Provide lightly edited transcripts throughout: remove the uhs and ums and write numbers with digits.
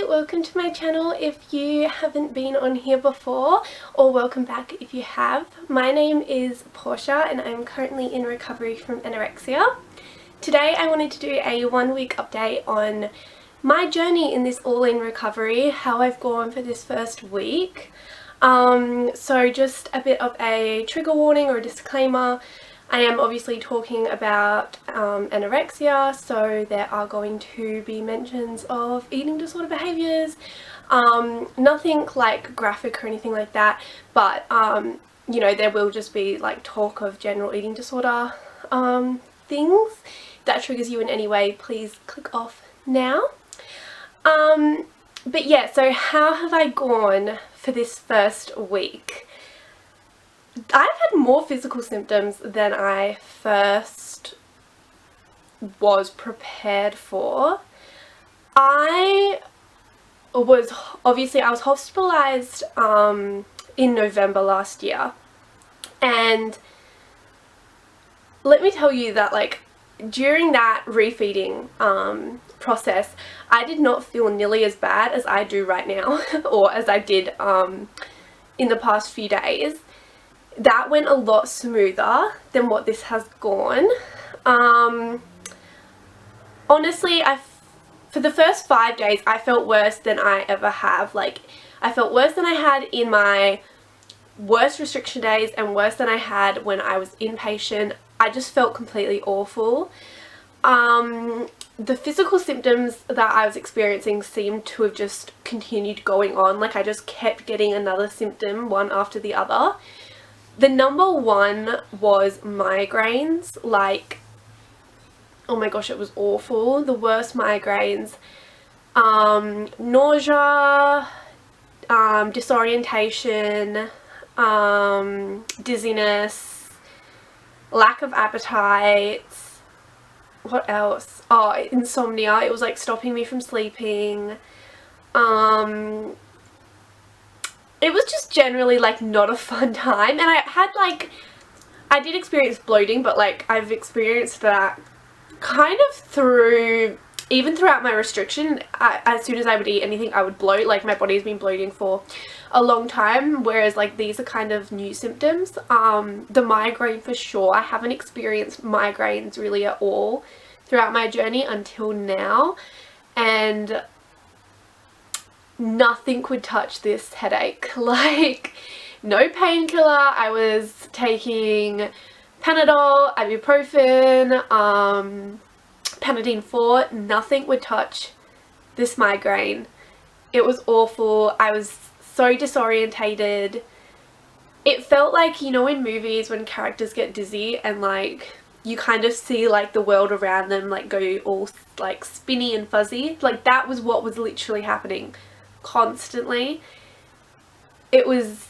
welcome to my channel if you haven't been on here before, or welcome back if you have. My name is Portia and I'm currently in recovery from anorexia. Today I wanted to do a 1 week update on my journey in this all-in recovery, how I've gone for this first week. So just a bit of a trigger warning or a disclaimer. I am obviously talking about anorexia, so there are going to be mentions of eating disorder behaviours, nothing like graphic or anything like that, but you know, there will just be like talk of general eating disorder things. If that triggers you in any way, please click off now. But yeah, so how have I gone for this first week? I've had more physical symptoms than I first was prepared for. I was hospitalized in November last year, and let me tell you that like during that refeeding process, I did not feel nearly as bad as I do right now or as I did in the past few days. That went a lot smoother than what this has gone. Honestly, for the first 5 days, I felt worse than I ever have. Like, I felt worse than I had in my worst restriction days and worse than I had when I was inpatient. I just felt completely awful. The physical symptoms that I was experiencing seemed to have just continued going on. Like, I just kept getting another symptom, one after the other. The number one was migraines. Like, oh my gosh, it was awful. The worst migraines. Nausea, disorientation, dizziness, lack of appetite. What else? Oh, insomnia. It was like stopping me from sleeping. It was just generally like not a fun time, and I did experience bloating, but like I've experienced that kind of even throughout my restriction. As soon as I would eat anything, I would bloat. Like, my body's been bloating for a long time, whereas like these are kind of new symptoms. The migraine for sure, I haven't experienced migraines really at all throughout my journey until now, and nothing could touch this headache. Like, no painkiller. I was taking Panadol, ibuprofen, Panadeine 4. Nothing would touch this migraine. It was awful. I was so disorientated. It felt like, you know, in movies when characters get dizzy and like you kind of see like the world around them like go all like spinny and fuzzy. Like, that was what was literally happening constantly. It was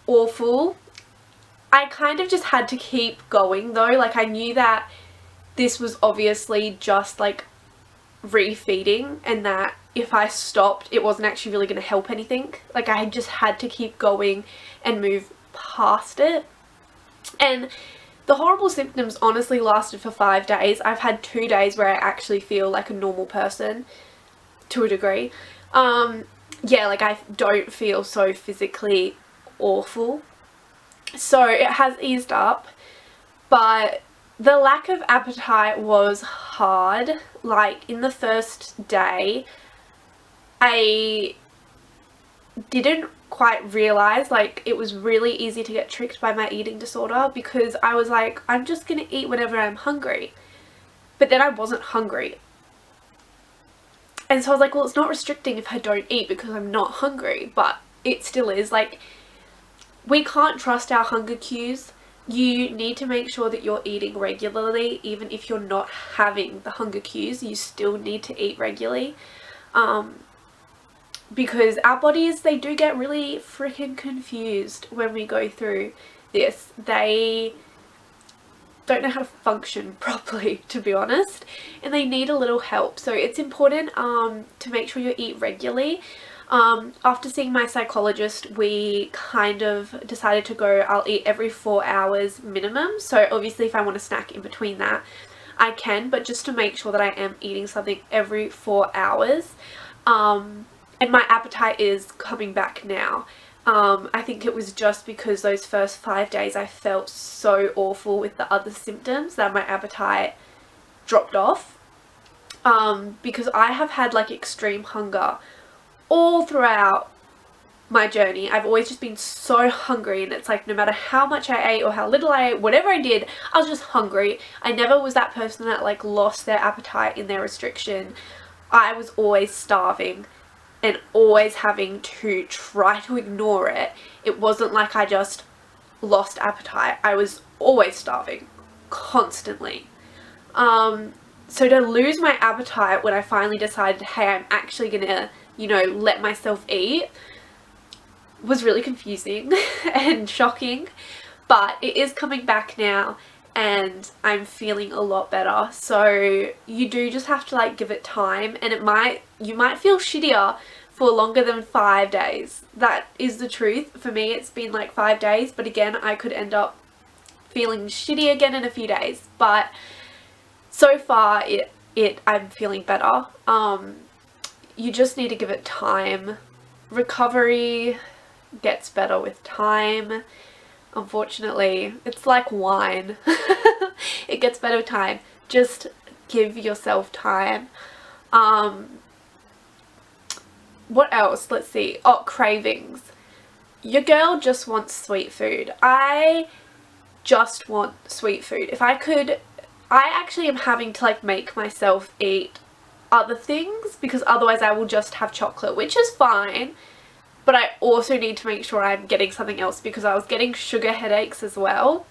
awful. I kind of just had to keep going though. Like, I knew that this was obviously just like refeeding, and that if I stopped, it wasn't actually really going to help anything. Like, I just had to keep going and move past it. And the horrible symptoms honestly lasted for 5 days. I've had 2 days where I actually feel like a normal person to a degree. Yeah, like I don't feel so physically awful. So it has eased up, but the lack of appetite was hard. Like, in the first day, I didn't quite realize, like, it was really easy to get tricked by my eating disorder, because I was like, I'm just gonna eat whenever I'm hungry. But then I wasn't hungry. And so I was like, well, it's not restricting if I don't eat because I'm not hungry, but it still is. Like, we can't trust our hunger cues. You need to make sure that you're eating regularly. Even if you're not having the hunger cues, you still need to eat regularly. Because our bodies, they do get really freaking confused when we go through this. They don't know how to function properly, to be honest, and they need a little help. So it's important to make sure you eat regularly. After seeing my psychologist, we kind of decided to go, I'll eat every 4 hours minimum. So obviously if I want to snack in between that, I can, but just to make sure that I am eating something every 4 hours. And my appetite is coming back now. I think it was just because those first 5 days I felt so awful with the other symptoms that my appetite dropped off. Because I have had like extreme hunger all throughout my journey. I've always just been so hungry, and it's like no matter how much I ate or how little I ate, whatever I did, I was just hungry. I never was that person that like lost their appetite in their restriction. I was always starving and always having to try to ignore it. It wasn't like I just lost appetite. I was always starving, constantly. So to lose my appetite when I finally decided, hey, I'm actually gonna, you know, let myself eat, was really confusing and shocking, but it is coming back now and I'm feeling a lot better. So you do just have to like give it time, and you might feel shittier for longer than 5 days. That is the truth. For me, it's been like 5 days, but again, I could end up feeling shitty again in a few days. But so far, I'm feeling better. You just need to give it time. Recovery gets better with time. Unfortunately, it's like wine. It gets better with time. Just give yourself time. What else? Let's see. Oh, cravings. Your girl just wants sweet food. I just want sweet food. If I could, I actually am having to like make myself eat other things, because otherwise I will just have chocolate, which is fine. But I also need to make sure I'm getting something else, because I was getting sugar headaches as well,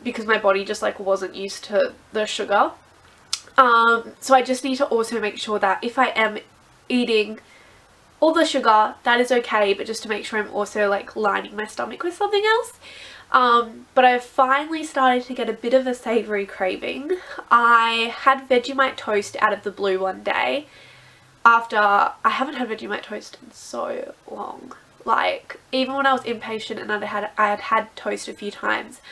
because my body just like wasn't used to the sugar. So I just need to also make sure that if I am eating all the sugar, that is okay, but just to make sure I'm also like lining my stomach with something else. But I've finally started to get a bit of a savoury craving. I had Vegemite toast out of the blue one day. After, I haven't had Vegemite toast in so long. Like, even when I was impatient and I had toast a few times,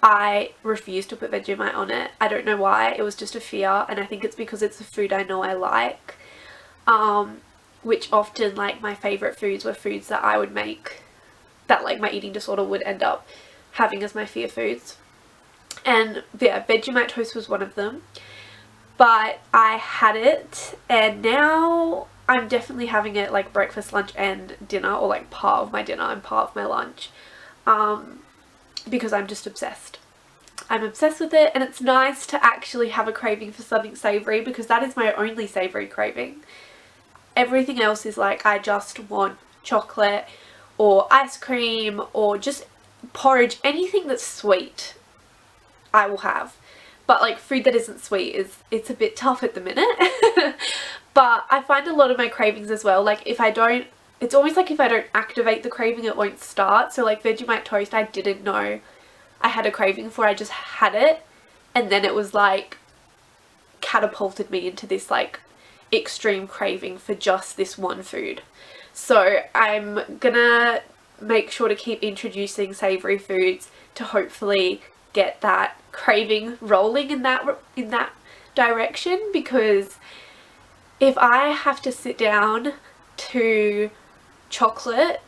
I refused to put Vegemite on it. I don't know why. It was just a fear, and I think it's because it's a food I know I like. Which often, like, my favourite foods were foods that I would make, that like my eating disorder would end up having as my fear foods. And yeah, Vegemite toast was one of them. But I had it, and now I'm definitely having it like breakfast, lunch and dinner, or like part of my dinner and part of my lunch, because I'm just obsessed. I'm obsessed with it, and it's nice to actually have a craving for something savoury, because that is my only savoury craving. Everything else is like, I just want chocolate or ice cream or just porridge, anything that's sweet I will have. But like food that isn't sweet it's a bit tough at the minute. But I find a lot of my cravings as well, like if I don't, it's almost like if I don't activate the craving, it won't start. So like Vegemite toast, I didn't know I had a craving for, I just had it, and then it was like catapulted me into this like extreme craving for just this one food. So I'm gonna make sure to keep introducing savoury foods to hopefully get that craving rolling in that direction, because if I have to sit down to chocolate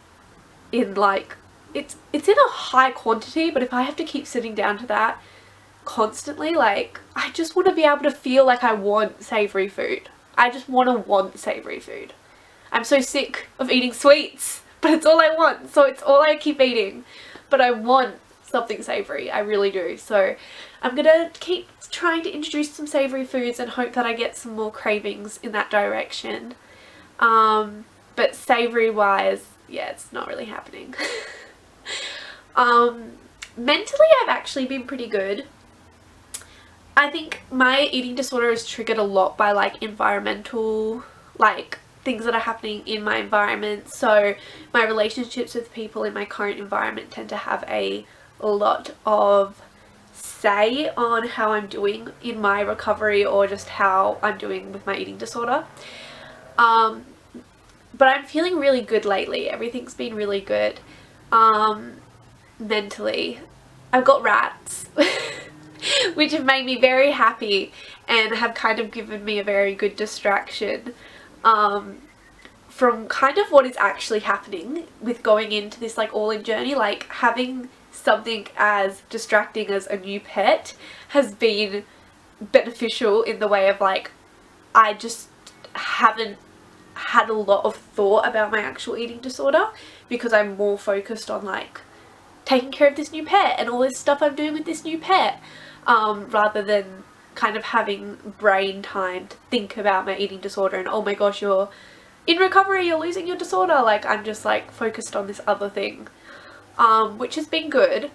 in like, it's in a high quantity, but if I have to keep sitting down to that constantly, like I just want to be able to feel like I want savoury food. I just want savoury food. I'm so sick of eating sweets, but it's all I want, so it's all I keep eating. But I want something savoury, I really do. So I'm gonna keep trying to introduce some savoury foods and hope that I get some more cravings in that direction. But savoury wise, yeah, it's not really happening. Mentally, I've actually been pretty good. I think my eating disorder is triggered a lot by like environmental, like things that are happening in my environment. So my relationships with people in my current environment tend to have a lot of say on how I'm doing in my recovery, or just how I'm doing with my eating disorder. But I'm feeling really good lately. Everything's been really good. Mentally, I've got rats which have made me very happy and have kind of given me a very good distraction. from kind of what is actually happening with going into this like all-in journey. Like having something as distracting as a new pet has been beneficial in the way of like I just haven't had a lot of thought about my actual eating disorder because I'm more focused on like taking care of this new pet and all this stuff I'm doing with this new pet, rather than kind of having brain time to think about my eating disorder and oh my gosh, you're in recovery, you're losing your disorder. Like I'm just like focused on this other thing, which has been good.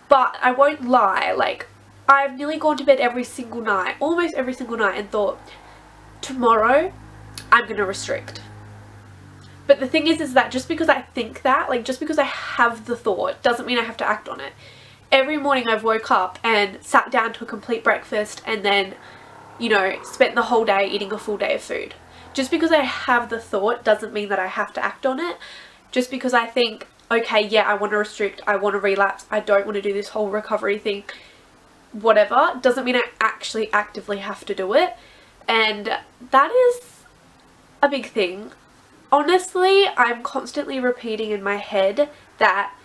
But I won't lie, like I've nearly gone to bed every single night, almost every single night, and thought, tomorrow I'm gonna restrict. But the thing is that just because I think that, like just because I have the thought, doesn't mean I have to act on it. Every morning I've woke up and sat down to a complete breakfast and then, you know, spent the whole day eating a full day of food. Just because I have the thought doesn't mean that I have to act on it. Just because I think, okay, yeah, I want to restrict, I want to relapse, I don't want to do this whole recovery thing, whatever, doesn't mean I actually actively have to do it. And that is a big thing. Honestly, I'm constantly repeating in my head that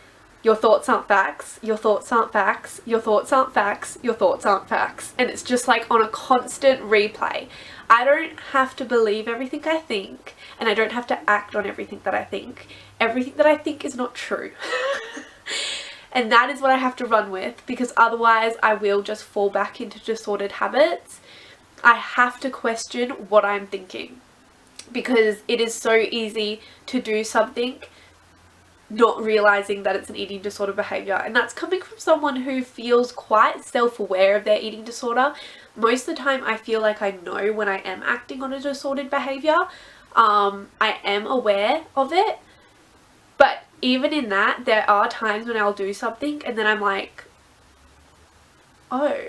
your thoughts aren't facts, your thoughts aren't facts, your thoughts aren't facts, your thoughts aren't facts. And it's just like on a constant replay. I don't have to believe everything I think, and I don't have to act on everything that I think. Everything that I think is not true. And that is what I have to run with, because otherwise I will just fall back into disordered habits. I have to question what I'm thinking, because it is so easy to do something not realizing that it's an eating disorder behavior. And that's coming from someone who feels quite self-aware of their eating disorder. Most of the time I feel like I know when I am acting on a disordered behavior. I am aware of it, but even in that, there are times when I'll do something and then I'm like, oh,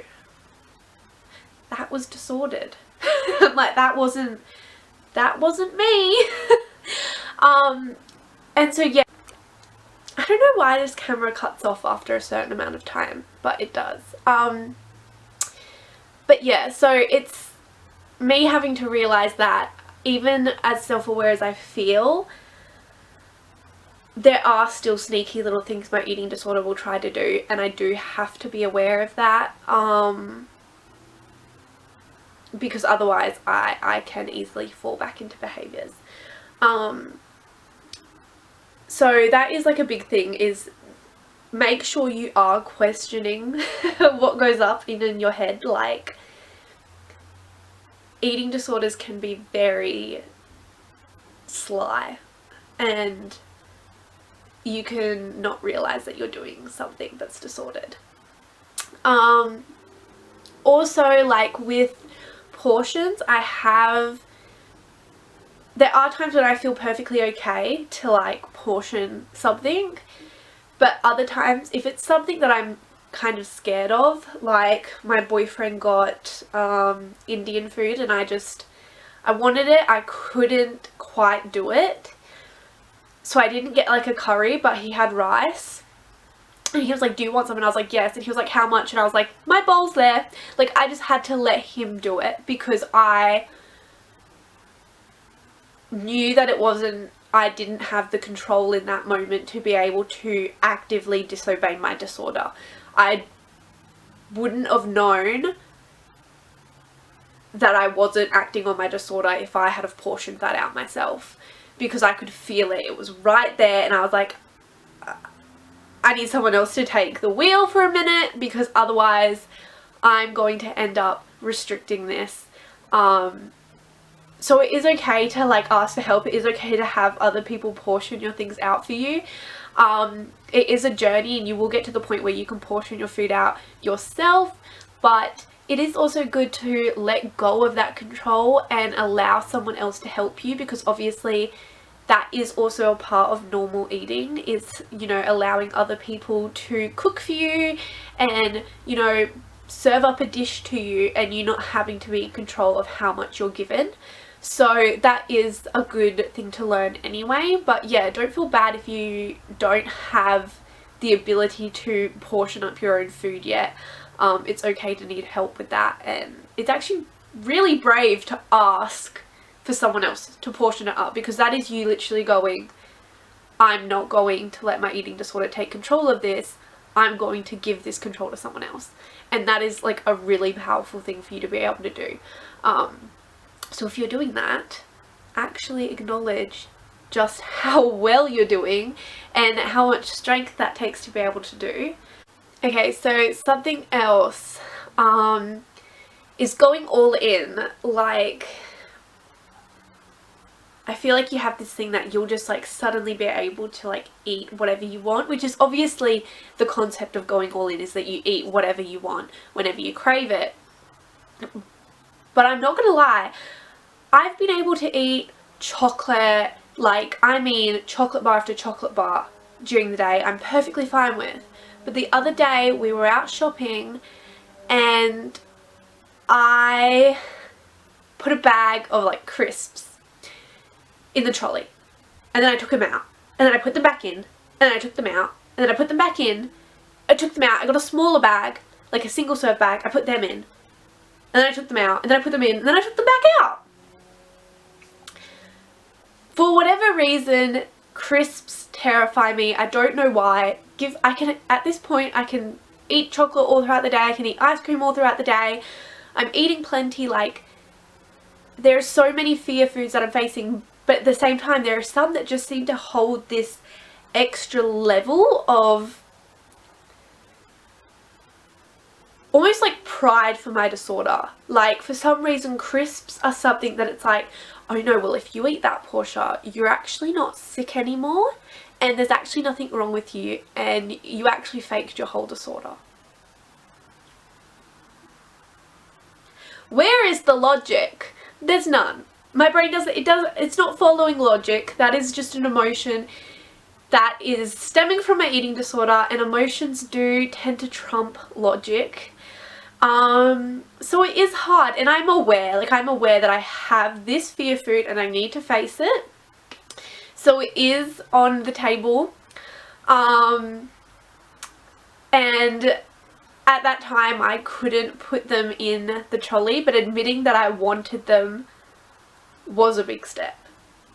that was disordered. Like that wasn't me. And so yeah, I don't know why this camera cuts off after a certain amount of time, but it does. But yeah, so it's me having to realize that even as self-aware as I feel, there are still sneaky little things my eating disorder will try to do, and I do have to be aware of that, because otherwise I can easily fall back into behaviours. So that is like a big thing, is make sure you are questioning what goes up in your head. Like, eating disorders can be very sly and you can not realize that you're doing something that's disordered. Also, like with portions, there are times when I feel perfectly okay to like portion something, but other times if it's something that I'm kind of scared of, like my boyfriend got Indian food and I wanted it, I couldn't quite do it, so I didn't get like a curry, but he had rice. And he was like, do you want some? And I was like, yes. And he was like, how much? And I was like, my bowl's there. Like, I just had to let him do it because I knew that I didn't have the control in that moment to be able to actively disobey my disorder. I wouldn't have known that I wasn't acting on my disorder if I had have portioned that out myself, because I could feel it. It was right there and I was like, I need someone else to take the wheel for a minute, because otherwise I'm going to end up restricting this. So it is okay to like ask for help. It is okay to have other people portion your things out for you. It is a journey and you will get to the point where you can portion your food out yourself, but it is also good to let go of that control and allow someone else to help you, because obviously that is also a part of normal eating, is, you know, allowing other people to cook for you and, you know, serve up a dish to you, and you not having to be in control of how much you're given. So that is a good thing to learn anyway. But yeah, don't feel bad if you don't have the ability to portion up your own food yet. It's okay to need help with that, and it's actually really brave to ask for someone else to portion it up, because that is you literally going, I'm not going to let my eating disorder take control of this. I'm going to give this control to someone else. And that is like a really powerful thing for you to be able to do. So if you're doing that, actually acknowledge just how well you're doing and how much strength that takes to be able to do. Okay, so something else is going all in. Like, I feel like you have this thing that you'll just like suddenly be able to like eat whatever you want, which is obviously the concept of going all in, is that you eat whatever you want whenever you crave it. But I'm not gonna lie, I've been able to eat chocolate, like I mean chocolate bar after chocolate bar during the day. I'm perfectly fine with. But the other day we were out shopping and I put a bag of like crisps in the trolley, and then I took them out, and then I put them back in, and then I took them out, and then I put them back in, I took them out, I got a smaller bag, like a single serve bag, I put them in, and then I took them out, and then I put them in, and then I took them back out. For whatever reason, crisps terrify me. I don't know why. At this point I can eat chocolate all throughout the day, I can eat ice cream all throughout the day, I'm eating plenty. Like, there's so many fear foods that I'm facing, but at the same time there are some that just seem to hold this extra level of almost like pride for my disorder. Like, for some reason crisps are something that it's like, oh no, well if you eat that, Portia, you're actually not sick anymore and there's actually nothing wrong with you and you actually faked your whole disorder. Where is the logic? There's none. My brain it's not following logic. That is just an emotion that is stemming from my eating disorder, and emotions do tend to trump logic. So it is hard, and I'm aware that I have this fear food and I need to face it. So it is on the table. And at that time I couldn't put them in the trolley, but admitting that I wanted them was a big step,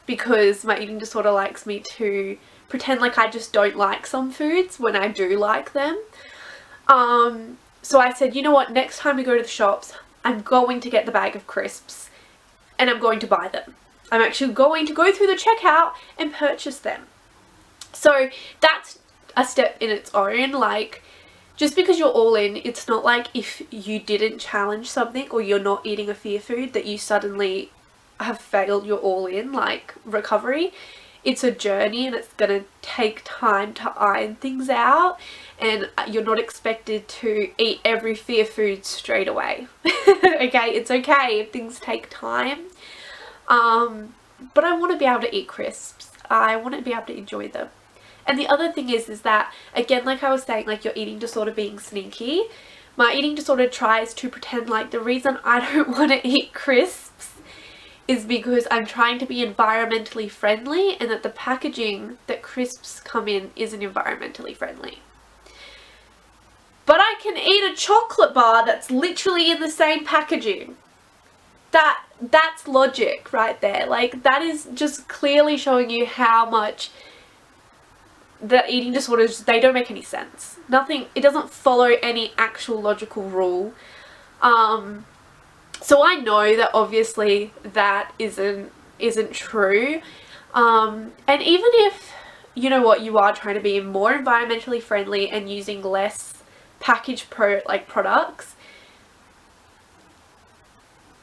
because my eating disorder likes me to pretend like I just don't like some foods when I do like them. So I said, you know what, next time we go to the shops, I'm going to get the bag of crisps and I'm going to buy them. I'm actually going to go through the checkout and purchase them. So that's a step in its own. Like, just because you're all in, it's not like if you didn't challenge something or you're not eating a fear food that you suddenly have failed your all in, like, recovery. It's a journey and it's gonna take time to iron things out, and you're not expected to eat every fear food straight away. Okay, it's okay if things take time. But I want to be able to eat crisps. I want to be able to enjoy them. And the other thing is that, again, like I was saying, like your eating disorder being sneaky, my eating disorder tries to pretend like the reason I don't want to eat crisps is because I'm trying to be environmentally friendly, and that the packaging that crisps come in isn't environmentally friendly. But I can eat a chocolate bar that's literally in the same packaging. That's logic right there. Like, that is just clearly showing you how much the eating disorders, they don't make any sense. It doesn't follow any actual logical rule. So I know that obviously that isn't true. And even if, you know what, you are trying to be more environmentally friendly and using less packaged products,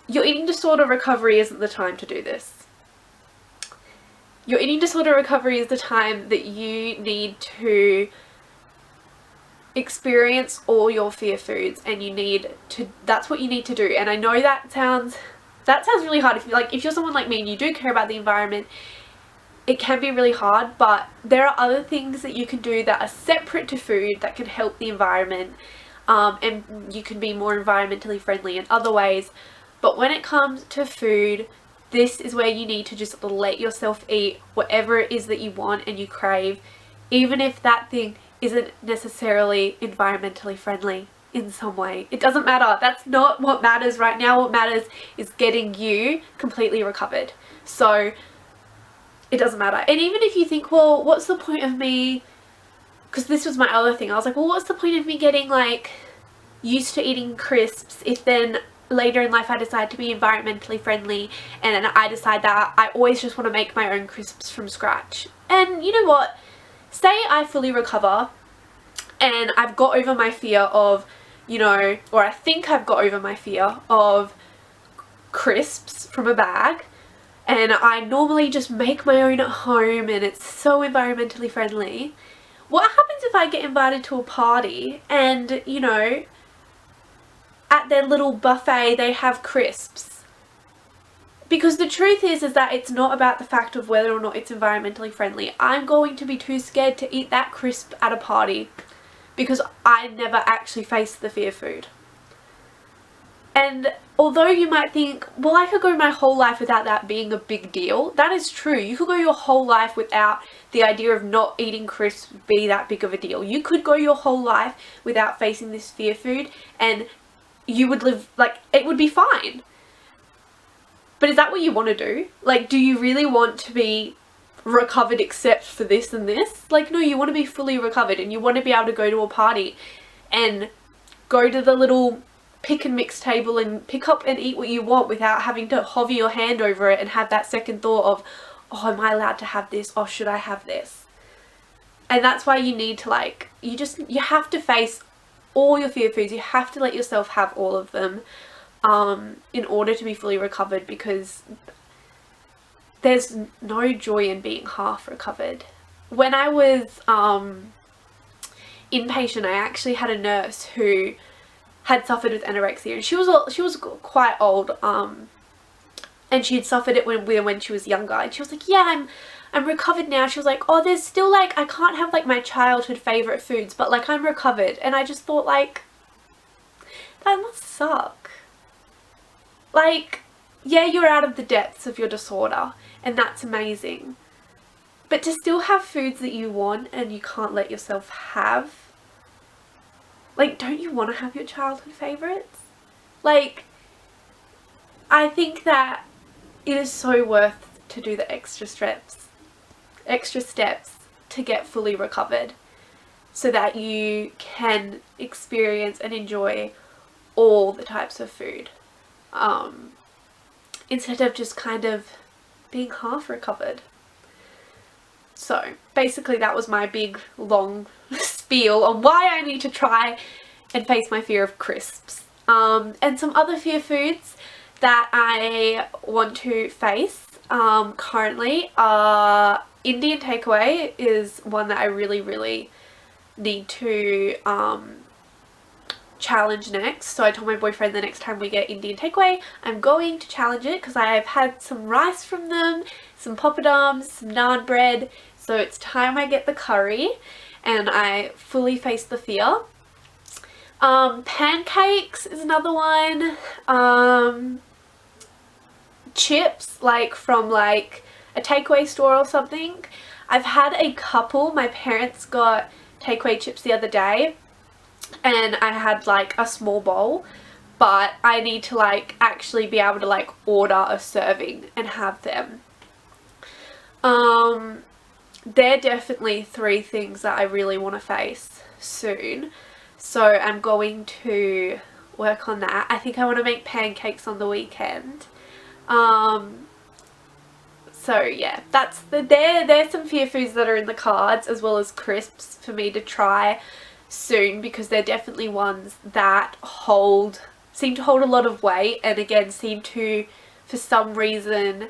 your eating disorder recovery isn't the time to do this. Your eating disorder recovery is the time that you need to experience all your fear foods, and that's what you need to do. And I know that sounds really hard. If you're someone like me and you do care about the environment, it can be really hard, but there are other things that you can do that are separate to food that can help the environment, and you can be more environmentally friendly in other ways. But when it comes to food, this is where you need to just let yourself eat whatever it is that you want and you crave, even if that thing isn't necessarily environmentally friendly. in some way. It doesn't matter. That's not what matters right now. What matters is getting you completely recovered. So it doesn't matter. And even if you think, well, what's the point of me, because this was my other thing, I was like, well, what's the point of me getting like used to eating crisps if then later in life I decide to be environmentally friendly and I decide that I always just want to make my own crisps from scratch. And you know what, say I fully recover and I've got over my fear of, you know, or I think I've got over my fear of crisps from a bag, and I normally just make my own at home and it's so environmentally friendly. What happens if I get invited to a party and, you know, at their little buffet they have crisps? Because the truth is that it's not about the fact of whether or not it's environmentally friendly. I'm going to be too scared to eat that crisp at a party because I never actually faced the fear food. And although you might think, well, I could go my whole life without that being a big deal, that is true. You could go your whole life without the idea of not eating crisps be that big of a deal. You could go your whole life without facing this fear food and you would live, like, it would be fine. But is that what you want to do? Like, do you really want to be recovered except for this and this? Like, no, you want to be fully recovered and you want to be able to go to a party and go to the little pick and mix table and pick up and eat what you want without having to hover your hand over it and have that second thought of, oh, am I allowed to have this? Or should I have this? And that's why you need to, like, you have to face all your fear foods. You have to let yourself have all of them in order to be fully recovered, because there's no joy in being half recovered. When I was inpatient, I actually had a nurse who had suffered with anorexia, and she was quite old, and she had suffered it when she was younger, and she was like, yeah, I'm recovered now. She was like, oh, there's still, like, I can't have like my childhood favorite foods, but like I'm recovered. And I just thought, like, that must suck. Like, yeah, you're out of the depths of your disorder and that's amazing, but to still have foods that you want and you can't let yourself have, like, don't you want to have your childhood favorites? Like, I think that it is so worth to do the extra steps to get fully recovered so that you can experience and enjoy all the types of food, instead of just kind of being half recovered. So basically that was my big long spiel on why I need to try and face my fear of crisps. And some other fear foods that I want to face currently are Indian takeaway is one that I really need to challenge next. So I told my boyfriend the next time we get Indian takeaway, I'm going to challenge it because I've had some rice from them, some poppadoms, some naan bread. So it's time I get the curry and I fully face the fear. Pancakes is another one. Chips, like from like a takeaway store or something. I've had a couple. My parents got takeaway chips the other day and I had like a small bowl, but I need to like actually be able to like order a serving and have them. They're definitely three things that I really want to face soon, so I'm going to work on that. I think I want to make pancakes on the weekend. So yeah, there's some fear foods that are in the cards, as well as crisps for me to try soon, because they're definitely ones that seem to hold a lot of weight, and again seem to, for some reason,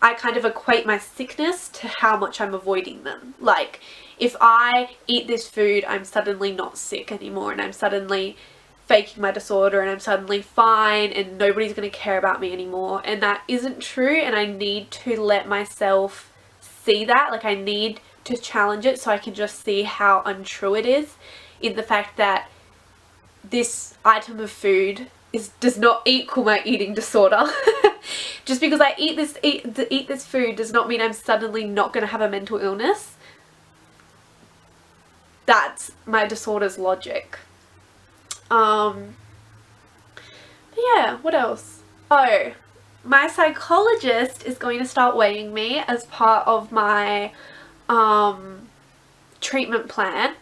I kind of equate my sickness to how much I'm avoiding them. Like, if I eat this food, I'm suddenly not sick anymore and I'm suddenly faking my disorder and I'm suddenly fine and nobody's going to care about me anymore. And that isn't true, and I need to let myself see that. Like, I need to challenge it so I can just see how untrue it is, in the fact that this item of food does not equal my eating disorder. Just because I eat this food does not mean I'm suddenly not going to have a mental illness. That's my disorder's logic. Yeah, what else? Oh, my psychologist is going to start weighing me as part of my treatment plan.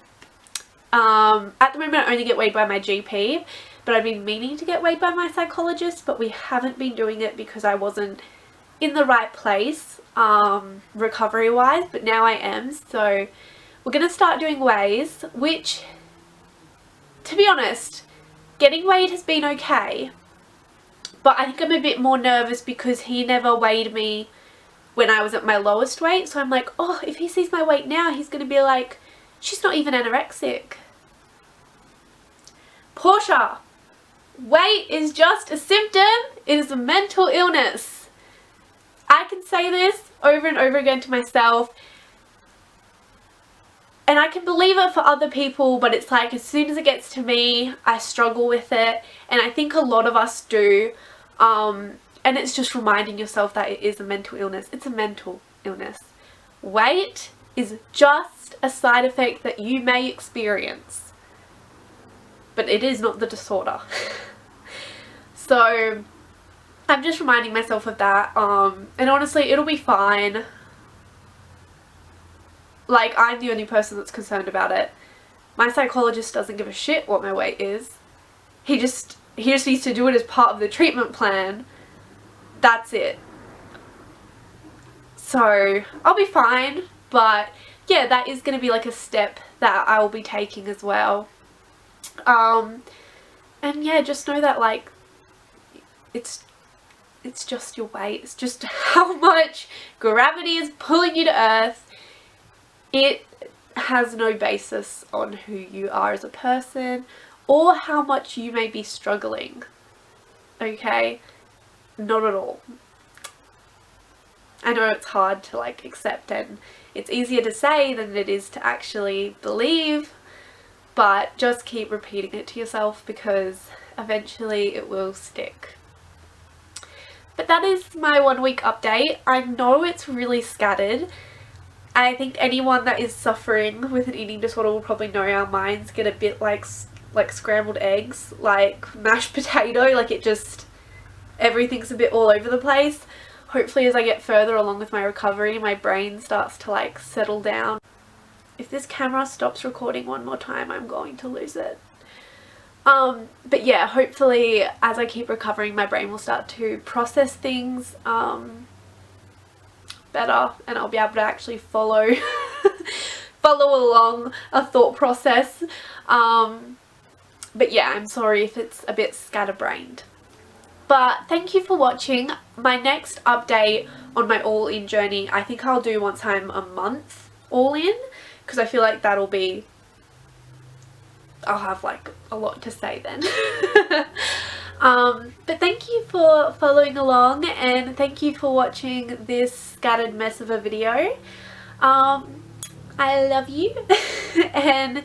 At the moment I only get weighed by my GP, but I've been meaning to get weighed by my psychologist, but we haven't been doing it because I wasn't in the right place recovery wise, but now I am. So we're going to start doing weighs, which, to be honest, getting weighed has been okay, but I think I'm a bit more nervous because he never weighed me when I was at my lowest weight. So I'm like, oh, if he sees my weight now, he's going to be like, she's not even anorexic. Portia, weight is just a symptom. It is a mental illness. I can say this over and over again to myself, and I can believe it for other people, but it's like as soon as it gets to me, I struggle with it, and I think a lot of us do. And it's just reminding yourself that it is a mental illness. It's a mental illness. Weight is just a side effect that you may experience, but it is not the disorder. So I'm just reminding myself of that, and honestly, it'll be fine. Like, I'm the only person that's concerned about it. My psychologist doesn't give a shit what my weight is. He just needs to do it as part of the treatment plan. That's it. So I'll be fine, but yeah, that is going to be like a step that I will be taking as well. And yeah, just know that, like, it's just your weight. It's just how much gravity is pulling you to earth. It has no basis on who you are as a person or how much you may be struggling. Okay? Not at all. I know it's hard to like accept, and it's easier to say than it is to actually believe, but just keep repeating it to yourself because eventually it will stick. But that is my 1 week update. I know it's really scattered. I think anyone that is suffering with an eating disorder will probably know our minds get a bit like scrambled eggs, like mashed potato, like it just, everything's a bit all over the place. Hopefully as I get further along with my recovery, my brain starts to like settle down. If this camera stops recording one more time, I'm going to lose it. But yeah, hopefully as I keep recovering, my brain will start to process things better, and I'll be able to actually follow along a thought process. But yeah, I'm sorry if it's a bit scatterbrained. But thank you for watching. My next update on my all-in journey, I think I'll do once I'm a month all-in, because I feel like I'll have like a lot to say then. But thank you for following along, and thank you for watching this scattered mess of a video. I love you. And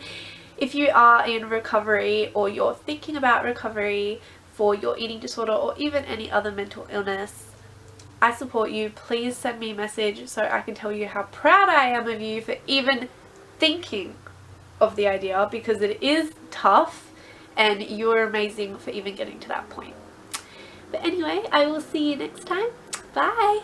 if you are in recovery, or you're thinking about recovery for your eating disorder or even any other mental illness, I support you. Please send me a message so I can tell you how proud I am of you for even thinking of the idea, because it is tough and you're amazing for even getting to that point. But anyway, I will see you next time. Bye!